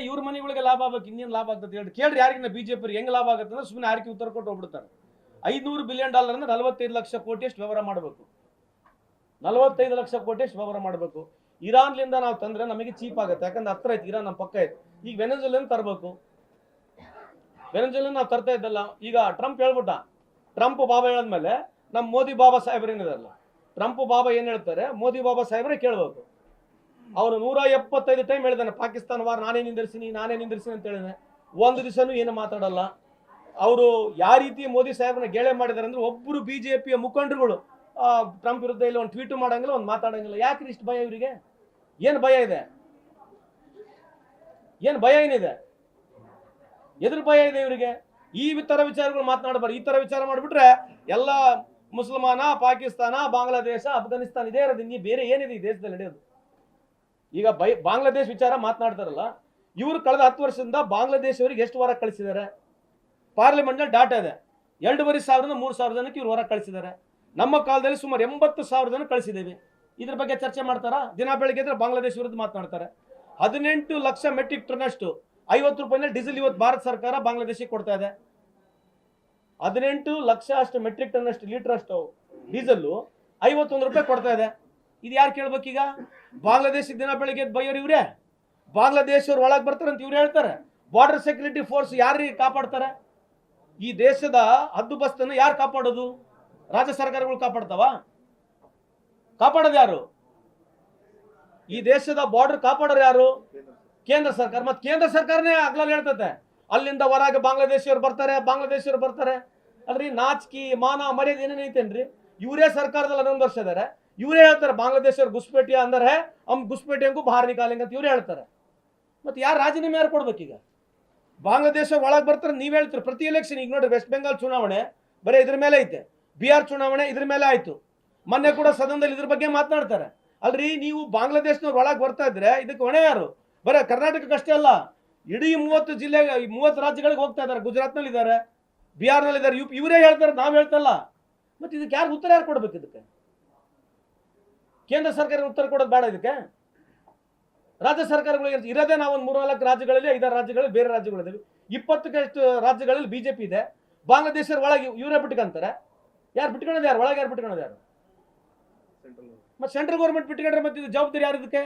ಇವ್ರ ಮನೆಗಳಿಗೆ ಲಾಭ ಆಗ್ಬೇಕು, ಇನ್ನೇನು ಲಾಭ ಆಗ್ತದೆ ಹೇಳಿ ಕೇಳ್ರಿ. ಯಾರಿಗಿನ ಬಿಜೆಪಿ ಹೆಂಗ್ ಲಾಭ ಆಗುತ್ತೆ ಅಂದ್ರೆ ಸುಮ್ಮನೆ ಆರ್ಕೆ ಉತ್ತರ ಕೊಟ್ಟು ಹೋಗ್ಬಿಡ್ತಾರೆ. $500 ಬಿಲಿಯನ್ ಅಂದ್ರೆ 45 ಲಕ್ಷ ಕೋಟಿ ಅಷ್ಟು ವ್ಯವಹಾರ ಮಾಡಬೇಕು. 45 ಲಕ್ಷ ಕೋಟಿ ಅಷ್ಟು ವ್ಯವಹಾರ ಮಾಡಬೇಕು. ಇರಾನ್ಲಿಂದ ನಾವು ತಂದ್ರೆ ನಮಗೆ ಚೀಪ್ ಆಗುತ್ತೆ, ಯಾಕಂದ್ರೆ ಹತ್ರ ಐತಿ, ಇರಾನ್ ನಮ್ಮ ಪಕ್ಕ ಐತಿ. ಈಗ ವೆನೆಜುವೆಲಾ ತರಬೇಕು, ವೆನೆಜುವೆಲಾ ನಾವು ತರ್ತಾ ಇದ್ದಲ್ಲ. ಈಗ ಟ್ರಂಪ್ ಹೇಳ್ಬಿಟ್ಟ, ಟ್ರಂಪ್ ಬಾಬಾ ಹೇಳಿದ್ಮೇಲೆ ನಮ್ಮ ಮೋದಿ ಬಾಬಾ ಸಾಹೇಬ್ರು ಏನಿದಾರಲ್ಲ, ಟ್ರಂಪ್ ಬಾಬಾ ಏನ್ ಹೇಳ್ತಾರೆ ಮೋದಿ ಬಾಬಾ ಸಾಹೇಬ್ರೆ ಕೇಳ್ಬೇಕು. ಅವನು 175 ಟೈಮ್ ಹೇಳಿದಾನೆ ಪಾಕಿಸ್ತಾನ ವಾರ ನಾನೇ ನಿಂದಿರ್ಸಿನಿ ಅಂತ ಹೇಳಿದಾನೆ. ಒಂದು ದಿವಸನೂ ಏನು ಮಾತಾಡಲ್ಲ. ಅವರು ಯಾವ ರೀತಿ ಮೋದಿ ಸಾಹೇಬ್ರನ್ನ ಗೇಳೆ ಮಾಡಿದಾರೆ ಅಂದ್ರೆ ಒಬ್ಬರು ಬಿಜೆಪಿಯ ಮುಖಂಡರುಗಳು ಟ್ರಂಪ್ ವಿರುದ್ಧ ಇಲ್ಲಿ ಒಂದು ಟ್ವೀಟ್ ಮಾಡಂಗಿಲ್ಲ, ಒಂದು ಮಾತಾಡಂಗಿಲ್ಲ. ಯಾಕ್ರಿ ಇಷ್ಟು ಭಯ ಇವರಿಗೆ? ಏನು ಭಯ ಇದೆ? ಏನು ಭಯ ಏನಿದೆ? ಎದ್ರ ಭಯ ಇದೆ ಇವರಿಗೆ? ಈ ತರ ವಿಚಾರಗಳು ಮಾತನಾಡಬಾರ್ದು. ಈ ತರ ವಿಚಾರ ಮಾಡಿಬಿಟ್ರೆ ಎಲ್ಲ ಮುಸಲ್ಮಾನ, ಪಾಕಿಸ್ತಾನ, ಬಾಂಗ್ಲಾದೇಶ, ಅಫ್ಘಾನಿಸ್ತಾನ ಇದೇ ಇರೋದು. ಇನ್ನಿ ಬೇರೆ ಏನಿದೆ ಈ ದೇಶದಲ್ಲಿ ನಡೆಯೋದು? ಈಗ ಬಾಂಗ್ಲಾದೇಶ ವಿಚಾರ ಮಾತನಾಡ್ತಾರಲ್ಲ, ಇವರು ಕಳೆದ 10 ವರ್ಷದಿಂದ ಬಾಂಗ್ಲಾದೇಶವರಿಗೆ ಎಷ್ಟು ಹೊರ ಕಳಿಸಿದ್ದಾರೆ? ಪಾರ್ಲಿಮೆಂಟ್ ನಲ್ಲಿ ಡಾಟಾ ಇದೆ. 2,500 3,000 ಜನಕ್ಕೆ ಇವರು ಹೊರ ಕಳಿಸಿದ್ದಾರೆ. ನಮ್ಮ ಕಾಲದಲ್ಲಿ ಸುಮಾರು 80,000 ಜನ ಕಳಿಸಿದ್ದೇವೆ. ಇದ್ರ ಬಗ್ಗೆ ಚರ್ಚೆ ಮಾಡ್ತಾರಾ? ದಿನ ಬೆಳಗ್ಗೆ ಇದ್ರೆ ಬಾಂಗ್ಲಾದೇಶ ವಿರುದ್ಧ ಮಾತನಾಡ್ತಾರೆ. 18 ಲಕ್ಷ ಮೆಟ್ರಿಕ್ ಟನ್ ಅಷ್ಟು 50 ರೂಪಾಯಿನಲ್ಲಿ ಡೀಸೆಲ್ ಇವತ್ತು ಭಾರತ ಸರ್ಕಾರ ಬಾಂಗ್ಲಾದೇಶಕ್ಕೆ ಕೊಡ್ತಾ ಇದೆ. 18 ಲಕ್ಷ ಅಷ್ಟು ಮೆಟ್ರಿಕ್ ಟನ್ ಅಷ್ಟು ಲೀಟರ್ ಅಷ್ಟು ಡೀಸೆಲ್ 51 ರೂಪಾಯಿ ಕೊಡ್ತಾ ಇದೆ. ಇದು ಯಾರು ಕೇಳ್ಬೇಕೀಗ? ಬಾಂಗ್ಲಾದೇಶ ದಿನ ಬೆಳಗ್ಗೆ ಬೈಯೋರು ಇವ್ರೆ. ಬಾಂಗ್ಲಾದೇಶವ್ರು ಒಳಗೆ ಬರ್ತಾರೆ ಅಂತ ಇವ್ರು ಹೇಳ್ತಾರೆ. ಬಾರ್ಡರ್ ಸೆಕ್ಯೂರಿಟಿ ಫೋರ್ಸ್ ಯಾರಿಗೆ ಕಾಪಾಡ್ತಾರೆ? ಈ ದೇಶದ ಹದ್ದುಬಸ್ತನ್ನು ಯಾರು ಕಾಪಾಡೋದು? ರಾಜ್ಯ ಸರ್ಕಾರಗಳು ಕಾಪಾಡ್ತಾವ? ಕಾಪಾಡೋದು ಯಾರು? ಈ ದೇಶದ ಬಾರ್ಡರ್ ಕಾಪಾಡೋರು ಯಾರು? ಕೇಂದ್ರ ಸರ್ಕಾರ. ಮತ್ತೆ ಕೇಂದ್ರ ಸರ್ಕಾರನೇ ಆಗ್ಲಲ್ಲಿ ಹೇಳ್ತತೆ ಅಲ್ಲಿಂದ ಹೊರಗೆ ಬಾಂಗ್ಲಾದೇಶವ್ರು ಬರ್ತಾರೆ. ಅಲ್ರಿ ನಾಚಿಕೆ ಮಾನ ಮರ್ಯಾದೆ ಏನೇನೈತೇನ್ರಿ? ಇವರೇ ಸರ್ಕಾರದಲ್ಲಿ 11 ವರ್ಷ ಇದಾರೆ. ಇವರೇ ಹೇಳ್ತಾರೆ ಬಾಂಗ್ಲಾದೇಶವ್ರು ಗುಸ್ಪೇಟಿಯ ಅಂದ್ರೆ ಗುಸ್ಪೇಟಿಯಂಗೂ ಬಾಹರ್ ನಿಕಾಲೆಂಗೆ ಅಂತ ಇವರೇ ಹೇಳ್ತಾರೆ. ಮತ್ತೆ ಯಾರು ರಾಜೀನಾಮೆ ಯಾರು ಕೊಡ್ಬೇಕೀಗ? ಬಾಂಗ್ಲಾದೇಶ ಒಳಗೆ ಬರ್ತಾರೆ ನೀವ್ ಹೇಳ್ತೀರಿ. ಪ್ರತಿ ಎಲೆಕ್ಷನ್ ಈಗ ನೋಡ್ರಿ, ವೆಸ್ಟ್ ಬೆಂಗಾಲ್ ಚುನಾವಣೆ ಬರೀ ಇದ್ರ ಮೇಲೆ ಐತೆ, ಬಿಹಾರ್ ಚುನಾವಣೆ ಇದ್ರ ಮೇಲೆ ಆಯ್ತು, ಮೊನ್ನೆ ಕೂಡ ಸದನದಲ್ಲಿ ಇದ್ರ ಬಗ್ಗೆ ಮಾತನಾಡ್ತಾರೆ. ಅಲ್ರಿ ನೀವು ಬಾಂಗ್ಲಾದೇಶನವ್ರು ಒಳಗೆ ಬರ್ತಾ ಇದ್ರೆ ಇದಕ್ಕೆ ಹೊಣೆ ಯಾರು? ಬರೀ ಕರ್ನಾಟಕಕ್ಕಷ್ಟೇ ಅಲ್ಲ, ಇಡೀ 30 ಜಿಲ್ಲೆ 30 ರಾಜ್ಯಗಳಿಗೆ ಹೋಗ್ತಾ ಇದ್ದಾರೆ. ಗುಜರಾತ್ನಲ್ಲಿ ಇದ್ದಾರೆ, ಬಿಹಾರ್ನಲ್ಲಿ ಇದ್ದಾರೆ, ಇವರೇ ಹೇಳ್ತಾರೆ, ನಾವ್ ಹೇಳ್ತಲ್ಲ. ಮತ್ತೆ ಇದಕ್ಕೆ ಯಾರು ಉತ್ತರ ಯಾರು ಕೊಡ್ಬೇಕು? ಇದಕ್ಕೆ ಕೇಂದ್ರ ಸರ್ಕಾರ ಉತ್ತರ ಕೊಡೋದು ಬೇಡ. ಇದಕ್ಕೆ ರಾಜ್ಯ ಸರ್ಕಾರಗಳು ಇರೋದೇ ನಾವು ಒಂದು 3-4 ರಾಜ್ಯಗಳಲ್ಲಿ, 5-6 ರಾಜ್ಯಗಳಲ್ಲಿ ಬೇರೆ ರಾಜ್ಯಗಳಿದ್ದಾವೆ. 20ಕ್ಕಷ್ಟು ರಾಜ್ಯಗಳಲ್ಲಿ ಬಿಜೆಪಿ ಇದೆ. ಬಾಂಗ್ಲಾದೇಶರ ಒಳಗೆ ಇವರೇ ಬಿಟ್ಕೊಂತಾರೆ. ಯಾರು ಬಿಟ್ಕೊಳ್ಳೋದು? ಯಾರು ಒಳಗೆ ಯಾರು ಬಿಟ್ಕೊಳ್ಳೋದು? ಯಾರು? ಮತ್ತೆ ಸೆಂಟ್ರಲ್ ಗೌರ್ಮೆಂಟ್ ಬಿಟ್ಕೊಂಡ್ರೆ ಮತ್ತೆ ಇದು ಜವಾಬ್ದಾರಿ ಯಾರು ಇದಕ್ಕೆ?